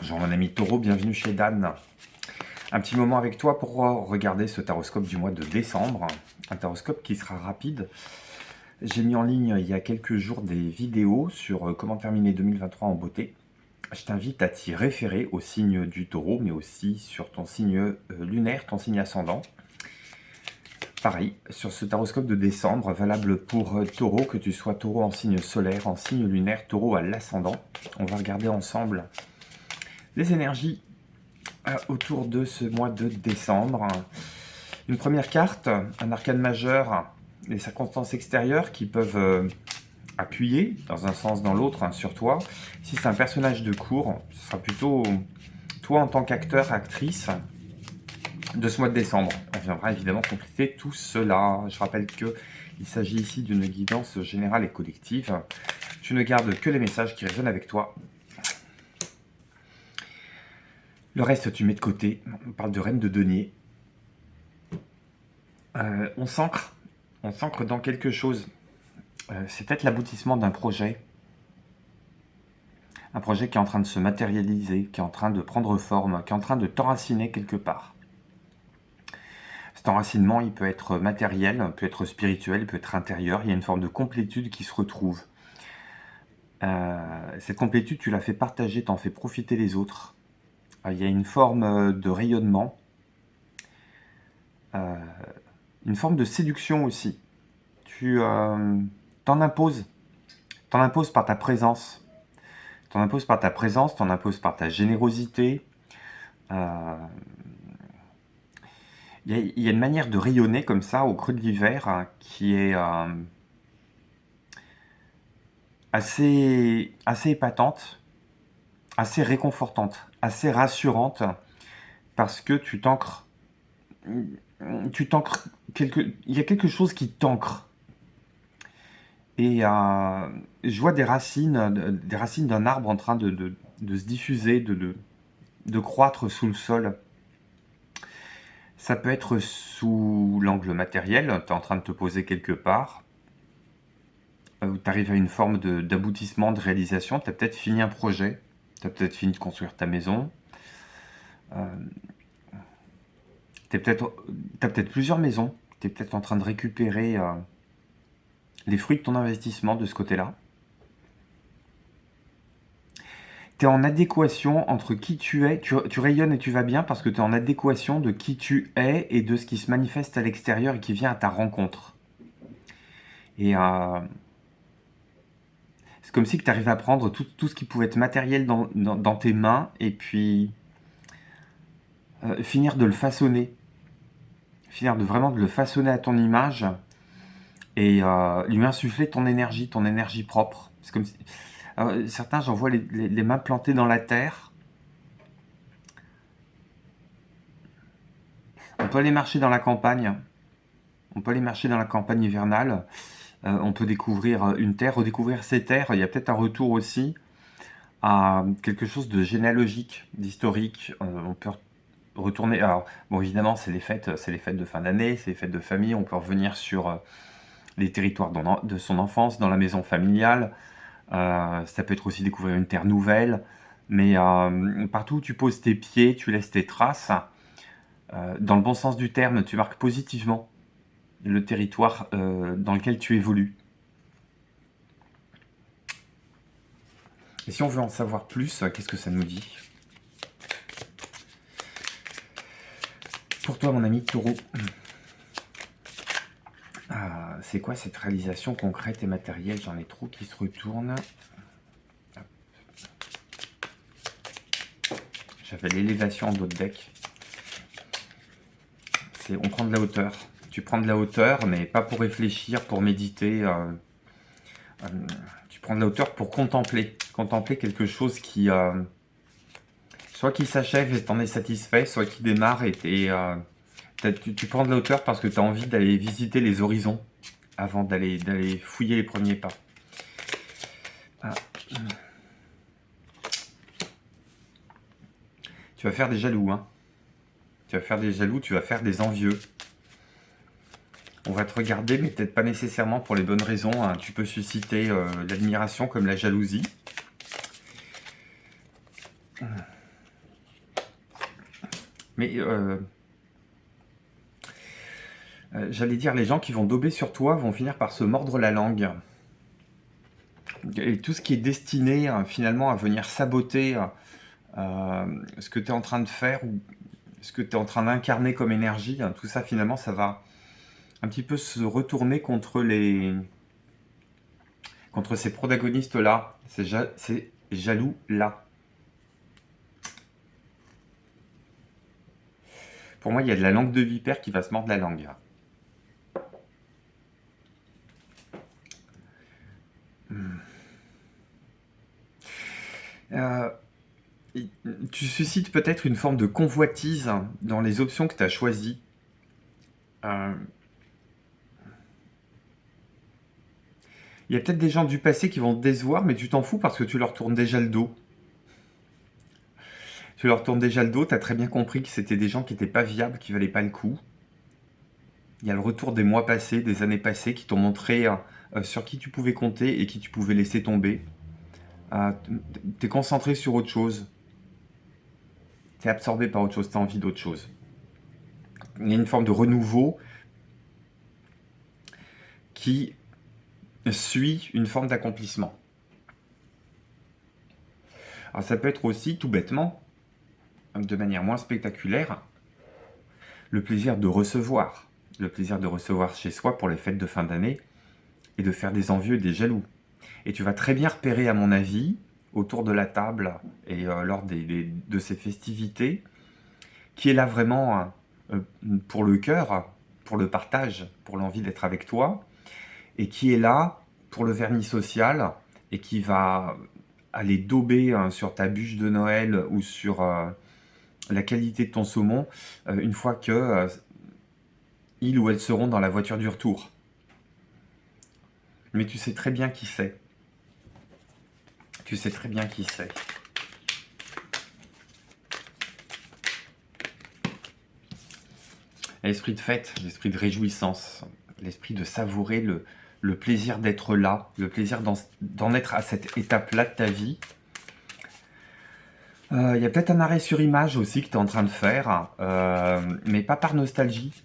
Bonjour mon ami Taureau, bienvenue chez Dan. Un petit moment avec toi pour regarder ce taroscope du mois de décembre. Un taroscope qui sera rapide. J'ai mis en ligne il y a quelques jours des vidéos sur comment terminer 2023 en beauté. Je t'invite à t'y référer au signe du Taureau, mais aussi sur ton signe lunaire, ton signe ascendant. Pareil, sur ce taroscope de décembre, valable pour Taureau, que tu sois Taureau en signe solaire, en signe lunaire, Taureau à l'ascendant. On va regarder ensemble les énergies autour de ce mois de décembre. Une première carte, un arcane majeur, les circonstances extérieures qui peuvent appuyer dans un sens dans l'autre sur toi. Si c'est un personnage de cours, ce sera plutôt toi en tant qu'acteur, actrice de ce mois de décembre. On viendra évidemment compléter tout cela. Je rappelle qu'il s'agit ici d'une guidance générale et collective. Tu ne gardes que les messages qui résonnent avec toi. Le reste, tu mets de côté. On parle de reine de denier. On s'ancre dans quelque chose. C'est peut-être l'aboutissement d'un projet. Un projet qui est en train de se matérialiser, qui est en train de prendre forme, qui est en train de t'enraciner quelque part. Cet enracinement, il peut être matériel, peut être spirituel, il peut être intérieur. Il y a une forme de complétude qui se retrouve. Cette complétude, tu la fais partager, t'en fais profiter les autres. Il y a une forme de rayonnement, une forme de séduction aussi. Tu t'en imposes par ta présence. T'en imposes par ta présence, t'en imposes par ta générosité. Il y a une manière de rayonner comme ça au creux de l'hiver qui est assez épatante, assez réconfortante, assez rassurante, parce que tu t'ancres. Il y a quelque chose qui t'ancre. Et je vois des racines d'un arbre en train de se diffuser, de croître sous le sol. Ça peut être sous l'angle matériel, tu es en train de te poser quelque part, où tu arrives à une forme d'aboutissement, de réalisation, tu as peut-être fini un projet, tu as peut-être fini de construire ta maison, tu as peut-être plusieurs maisons, tu es peut-être en train de récupérer les fruits de ton investissement de ce côté-là. Tu es en adéquation entre qui tu es, tu rayonnes et tu vas bien parce que tu es en adéquation de qui tu es et de ce qui se manifeste à l'extérieur et qui vient à ta rencontre. Et c'est comme si tu arrivais à prendre tout ce qui pouvait être matériel dans tes mains et puis finir de le façonner. Finir vraiment de le façonner à ton image et lui insuffler ton énergie propre. C'est comme si... certains, j'en vois les mains plantées dans la terre. On peut aller marcher dans la campagne. On peut aller marcher dans la campagne hivernale. On peut découvrir une terre, redécouvrir ces terres. Il y a peut-être un retour aussi à quelque chose de généalogique, d'historique. On peut retourner... Alors, bon, évidemment, c'est les fêtes de fin d'année, c'est les fêtes de famille. On peut revenir sur les territoires de son enfance, dans la maison familiale. Ça peut être aussi découvrir une terre nouvelle, mais partout où tu poses tes pieds, tu laisses tes traces. Dans le bon sens du terme, tu marques positivement le territoire dans lequel tu évolues. Et si on veut en savoir plus, qu'est-ce que ça nous dit? Pour toi, mon ami Taureau, c'est quoi cette réalisation concrète et matérielle? J'en ai trop qui se retournent. J'avais l'élévation en d'autres decks. On prend de la hauteur. Tu prends de la hauteur, mais pas pour réfléchir, pour méditer. Tu prends de la hauteur pour contempler. Contempler quelque chose qui... soit qui s'achève et t'en es satisfait, soit qui démarre et tu prends de la hauteur parce que tu as envie d'aller visiter les horizons avant d'aller fouiller les premiers pas. Tu vas faire des jaloux, hein. Tu vas faire des jaloux, tu vas faire des envieux. On va te regarder, mais peut-être pas nécessairement pour les bonnes raisons. Hein. Tu peux susciter l'admiration comme la jalousie. Mais j'allais dire, les gens qui vont dober sur toi vont finir par se mordre la langue. Et tout ce qui est destiné finalement à venir saboter ce que tu es en train de faire ou ce que tu es en train d'incarner comme énergie, tout ça finalement ça va un petit peu se retourner contre ces protagonistes-là, ces jaloux-là. Pour moi, il y a de la langue de vipère qui va se mordre la langue. Euh, Tu suscites peut-être une forme de convoitise dans les options que tu as choisies. Euh, Il y a peut-être des gens du passé qui vont te décevoir, mais tu t'en fous parce que tu leur tournes déjà le dos. Tu leur tournes déjà le dos, tu as très bien compris que c'était des gens qui n'étaient pas viables, qui valaient pas le coup. Il y a le retour des mois passés, des années passées qui t'ont montré sur qui tu pouvais compter et qui tu pouvais laisser tomber. Tu es concentré sur autre chose. Tu es absorbé par autre chose, tu as envie d'autre chose. Il y a une forme de renouveau qui suit une forme d'accomplissement. Alors ça peut être aussi, tout bêtement, de manière moins spectaculaire, le plaisir de recevoir. Le plaisir de recevoir chez soi pour les fêtes de fin d'année et de faire des envieux et des jaloux. Et tu vas très bien repérer, à mon avis, autour de la table et lors de ces festivités, qui est là vraiment pour le cœur, pour le partage, pour l'envie d'être avec toi, et qui est là pour le vernis social, et qui va aller dauber sur ta bûche de Noël ou sur la qualité de ton saumon, une fois que ils ou elles seront dans la voiture du retour. Mais tu sais très bien qui c'est. Tu sais très bien qui c'est. L'esprit de fête, l'esprit de réjouissance, l'esprit de savourer le plaisir d'être là, le plaisir d'en être à cette étape-là de ta vie. Il y a peut-être un arrêt sur image aussi que tu es en train de faire, mais pas par nostalgie.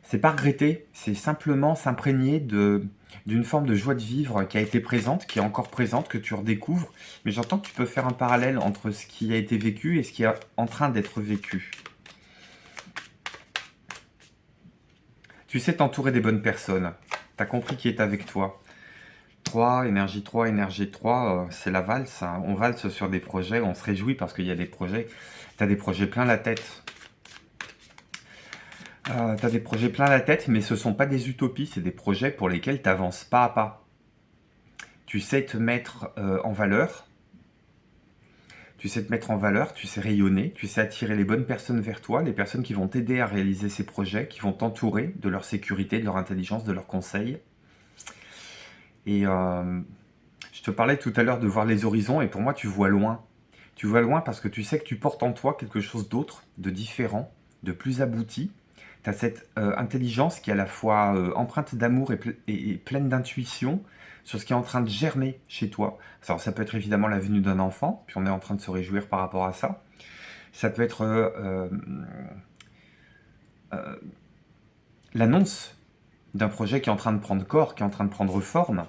C'est pas regretter, c'est simplement s'imprégner d'une forme de joie de vivre qui a été présente, qui est encore présente, que tu redécouvres. Mais j'entends que tu peux faire un parallèle entre ce qui a été vécu et ce qui est en train d'être vécu. Tu sais t'entourer des bonnes personnes. Tu as compris qui est avec toi. 3, énergie 3, énergie 3, c'est la valse. Hein. On valse sur des projets, on se réjouit parce qu'il y a des projets. Tu as des projets plein la tête. Tu as des projets plein la tête, mais ce ne sont pas des utopies, c'est des projets pour lesquels tu avances pas à pas. Tu sais te mettre en valeur. Tu sais te mettre en valeur, tu sais rayonner, tu sais attirer les bonnes personnes vers toi, les personnes qui vont t'aider à réaliser ces projets, qui vont t'entourer de leur sécurité, de leur intelligence, de leurs conseils. Et je te parlais tout à l'heure de voir les horizons, et pour moi, tu vois loin. Tu vois loin parce que tu sais que tu portes en toi quelque chose d'autre, de différent, de plus abouti. Tu as cette intelligence qui est à la fois empreinte d'amour et pleine d'intuition sur ce qui est en train de germer chez toi. Alors, ça peut être évidemment la venue d'un enfant, puis on est en train de se réjouir par rapport à ça. Ça peut être l'annonce d'un projet qui est en train de prendre corps, qui est en train de prendre forme,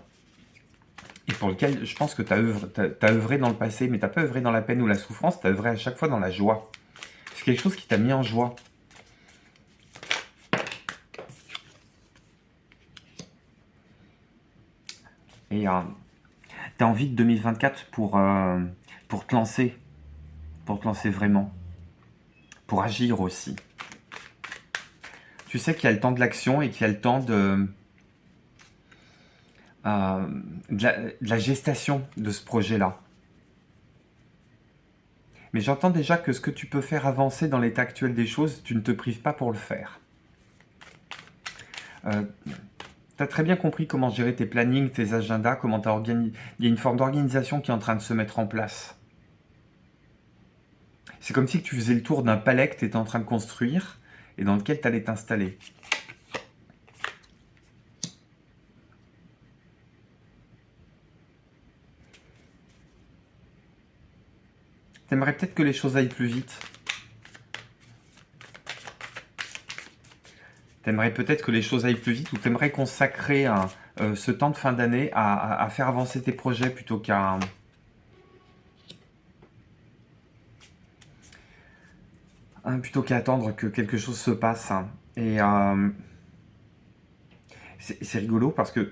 et pour lequel je pense que tu as œuvré dans le passé, mais tu n'as pas œuvré dans la peine ou la souffrance, tu as œuvré à chaque fois dans la joie. C'est quelque chose qui t'a mis en joie. Et tu as envie de 2024 pour te lancer vraiment, pour agir aussi. Tu sais qu'il y a le temps de l'action et qu'il y a le temps de la gestation de ce projet-là. Mais j'entends déjà que ce que tu peux faire avancer dans l'état actuel des choses, tu ne te prives pas pour le faire. Tu as très bien compris comment gérer tes plannings, tes agendas, comment tu organises. Il y a une forme d'organisation qui est en train de se mettre en place. C'est comme si tu faisais le tour d'un palais que tu étais en train de construire et dans lequel tu allais t'installer. T'aimerais peut-être que les choses aillent plus vite. T'aimerais peut-être que les choses aillent plus vite ou t'aimerais consacrer ce temps de fin d'année à faire avancer tes projets plutôt qu'à attendre que quelque chose se passe, hein. Et c'est rigolo parce que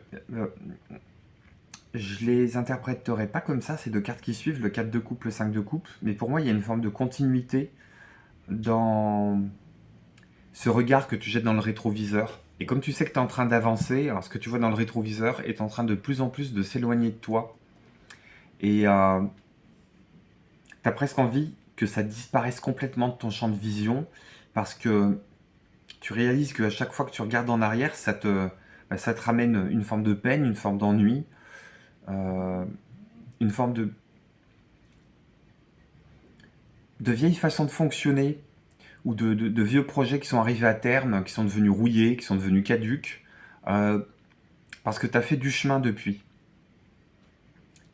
je les interpréterai pas comme ça, ces deux cartes qui suivent, le 4 de coupe, le 5 de coupe, mais pour moi il y a une forme de continuité dans ce regard que tu jettes dans le rétroviseur. Et comme tu sais que tu es en train d'avancer, alors ce que tu vois dans le rétroviseur est en train de plus en plus de s'éloigner de toi. Et tu as presque envie que ça disparaisse complètement de ton champ de vision, parce que tu réalises qu'à chaque fois que tu regardes en arrière, ça te ramène une forme de peine, une forme d'ennui, une forme de vieille façon de fonctionner, ou de vieux projets qui sont arrivés à terme, qui sont devenus rouillés, qui sont devenus caduques, parce que tu as fait du chemin depuis.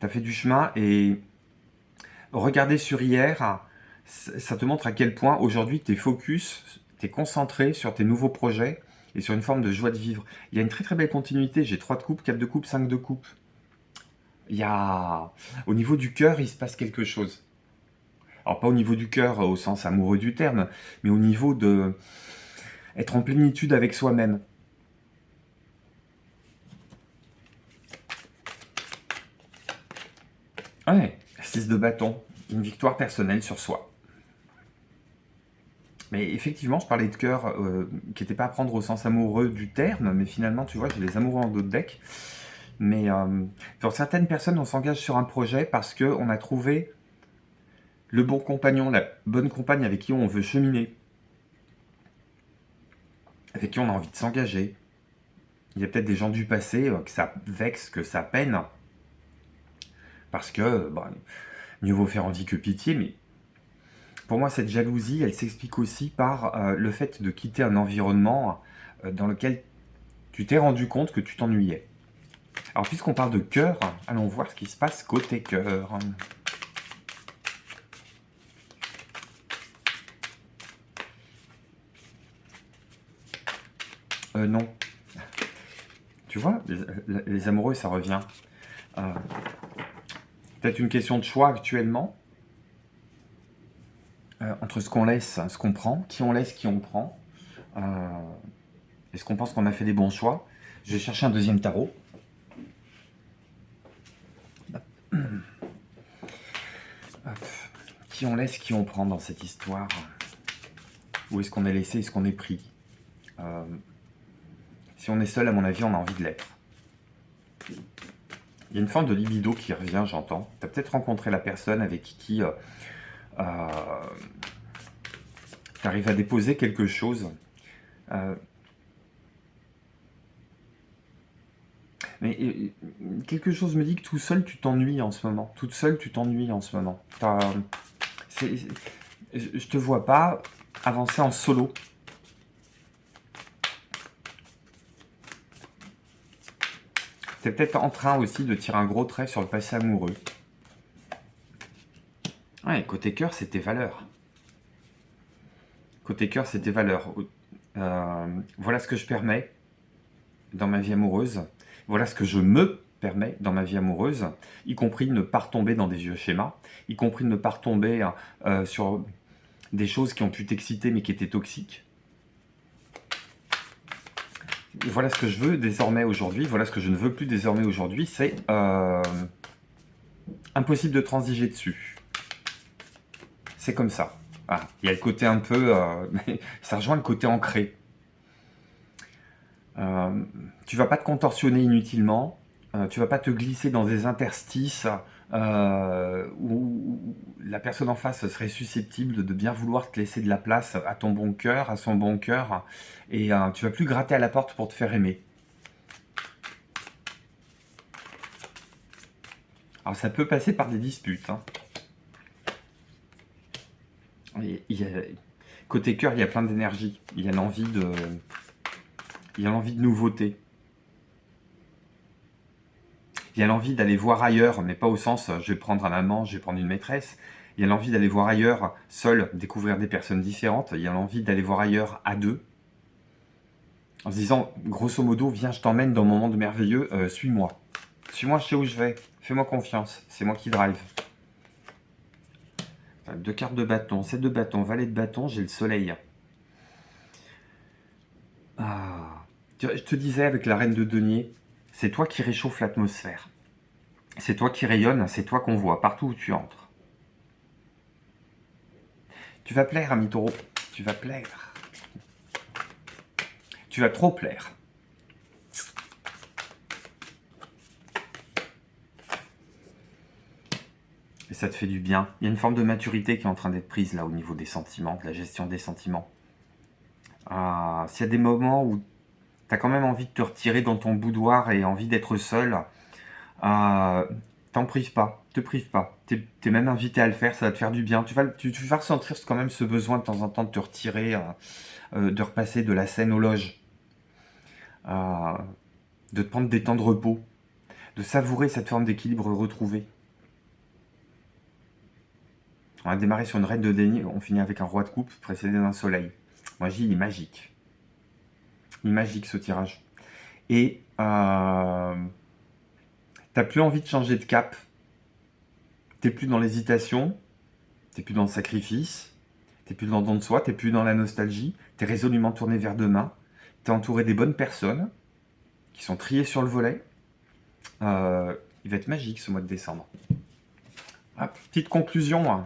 Tu as fait du chemin et regarder sur hier, ça te montre à quel point aujourd'hui tu es focus, tu es concentré sur tes nouveaux projets et sur une forme de joie de vivre. Il y a une très très belle continuité, j'ai 3 de coupe, 4 de coupe, 5 de coupe. Au niveau du cœur, il se passe quelque chose. Alors pas au niveau du cœur au sens amoureux du terme, mais au niveau de être en plénitude avec soi-même. Ouais, 6 de bâton, une victoire personnelle sur soi. Mais effectivement, je parlais de cœur qui n'était pas à prendre au sens amoureux du terme, mais finalement, tu vois, j'ai les amoureux en dos de deck. Mais pour certaines personnes, on s'engage sur un projet parce qu'on a trouvé le bon compagnon, la bonne compagne avec qui on veut cheminer, avec qui on a envie de s'engager. Il y a peut-être des gens du passé que ça vexe, que ça peine, parce que mieux vaut faire envie que pitié, mais pour moi, cette jalousie, elle s'explique aussi par le fait de quitter un environnement dans lequel tu t'es rendu compte que tu t'ennuyais. Alors, puisqu'on parle de cœur, allons voir ce qui se passe côté cœur. Non. Tu vois, les amoureux, ça revient. Peut-être une question de choix actuellement. Entre ce qu'on laisse, ce qu'on prend, qui on laisse, qui on prend. Est-ce qu'on pense qu'on a fait des bons choix? Je vais chercher un deuxième tarot. Hop. Qui on laisse, qui on prend dans cette histoire? Où est-ce qu'on est laissé, est-ce qu'on est pris? Si on est seul, à mon avis, on a envie de l'être. Il y a une forme de libido qui revient, j'entends. Tu as peut-être rencontré la personne avec qui tu arrives à déposer quelque chose. Mais quelque chose me dit que tout seul, tu t'ennuies en ce moment. Toute seule, tu t'ennuies en ce moment. Je te vois pas avancer en solo. Tu es peut-être en train aussi de tirer un gros trait sur le passé amoureux. Ouais, côté cœur, c'est tes valeurs. Côté cœur, c'est tes valeurs. Voilà ce que je permets dans ma vie amoureuse. Voilà ce que je me permets dans ma vie amoureuse, y compris ne pas retomber dans des vieux schémas, y compris ne pas retomber sur des choses qui ont pu t'exciter mais qui étaient toxiques. Voilà ce que je veux désormais aujourd'hui, voilà ce que je ne veux plus désormais aujourd'hui, c'est impossible de transiger dessus. C'est comme ça. Ah, il y a le côté un peu... ça rejoint le côté ancré. Tu vas pas te contorsionner inutilement, tu vas pas te glisser dans des interstices où la personne en face serait susceptible de bien vouloir te laisser de la place à ton bon cœur, à son bon cœur, et tu vas plus gratter à la porte pour te faire aimer. Alors ça peut passer par des disputes, hein. Côté cœur, il y a plein d'énergie, il y a l'envie de nouveauté. Il y a l'envie d'aller voir ailleurs, mais pas au sens je vais prendre un amant, je vais prendre une maîtresse. Il y a l'envie d'aller voir ailleurs, seul, découvrir des personnes différentes. Il y a l'envie d'aller voir ailleurs à deux. en se disant, grosso modo, viens, je t'emmène dans mon monde merveilleux, suis-moi. Suis-moi, je sais où je vais. Fais-moi confiance, c'est moi qui drive. Enfin, 2 cartes de bâton, 7 de bâton, valet de bâton, j'ai le soleil. Ah. Je te disais avec la reine de denier, c'est toi qui réchauffe l'atmosphère. C'est toi qui rayonne, c'est toi qu'on voit partout où tu entres. Tu vas plaire, ami taureau, tu vas plaire. Tu vas trop plaire. Et ça te fait du bien. Il y a une forme de maturité qui est en train d'être prise là au niveau des sentiments, de la gestion des sentiments. S'il y a des moments où tu as quand même envie de te retirer dans ton boudoir et envie d'être seul, t'en prives pas, te prive pas. T'es même invité à le faire, ça va te faire du bien. Tu vas ressentir quand même ce besoin de temps en temps de te retirer, de repasser de la scène aux loges, de te prendre des temps de repos, de savourer cette forme d'équilibre retrouvé. On a démarré sur une reine de denier, on finit avec un roi de coupe précédé d'un soleil. Moi, je dis, il est magique. Il est magique ce tirage. Et t'as plus envie de changer de cap. T'es plus dans l'hésitation. T'es plus dans le sacrifice. T'es plus dans le don de soi. T'es plus dans la nostalgie. T'es résolument tourné vers demain. T'es entouré des bonnes personnes qui sont triées sur le volet. Il va être magique ce mois de décembre. Petite conclusion. Hein.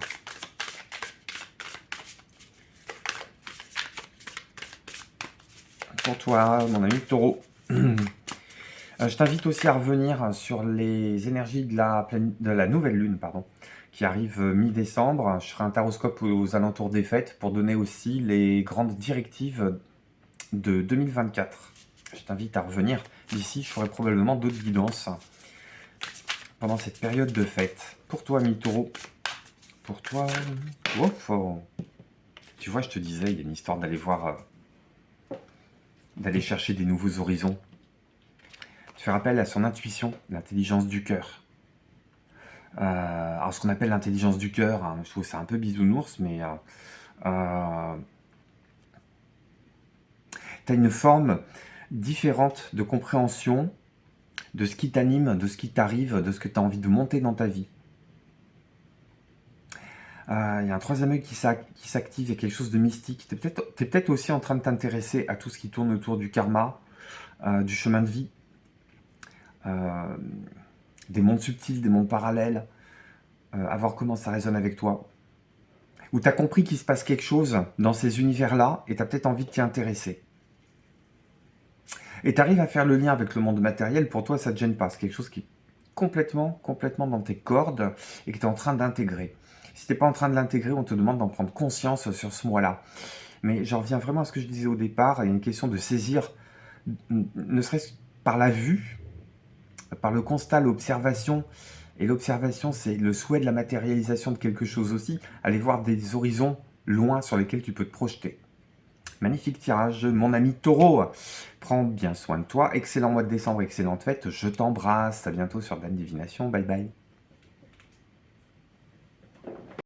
Pour toi, mon ami taureau. Je t'invite aussi à revenir sur les énergies de la nouvelle lune, qui arrive mi-décembre. Je ferai un taroscope aux alentours des fêtes pour donner aussi les grandes directives de 2024. Je t'invite à revenir. D'ici, je ferai probablement d'autres guidances pendant cette période de fête. Pour toi, ami taureau. Pour toi... Oh. Tu vois, je te disais, il y a une histoire d'aller voir... d'aller chercher des nouveaux horizons. Tu fais appel à son intuition, l'intelligence du cœur. Alors ce qu'on appelle l'intelligence du cœur, hein, je trouve ça un peu bisounours, mais tu as une forme différente de compréhension de ce qui t'anime, de ce qui t'arrive, de ce que tu as envie de monter dans ta vie. Il y a un troisième œil qui s'active, il y a quelque chose de mystique. Tu es peut-être aussi en train de t'intéresser à tout ce qui tourne autour du karma, du chemin de vie, des mondes subtils, des mondes parallèles, à voir comment ça résonne avec toi. Ou tu as compris qu'il se passe quelque chose dans ces univers-là et tu as peut-être envie de t'y intéresser. Et tu arrives à faire le lien avec le monde matériel, pour toi ça ne te gêne pas, c'est quelque chose qui est complètement dans tes cordes et que tu es en train d'intégrer. Si tu n'es pas en train de l'intégrer, on te demande d'en prendre conscience sur ce mois-là. Mais j'en reviens vraiment à ce que je disais au départ, il y a une question de saisir, ne serait-ce par la vue, par le constat, l'observation. Et l'observation, c'est le souhait de la matérialisation de quelque chose aussi, aller voir des horizons loin sur lesquels tu peux te projeter. Magnifique tirage, mon ami taureau. Prends bien soin de toi. Excellent mois de décembre, excellente fête. Je t'embrasse. À bientôt sur Dan Divination. Bye bye.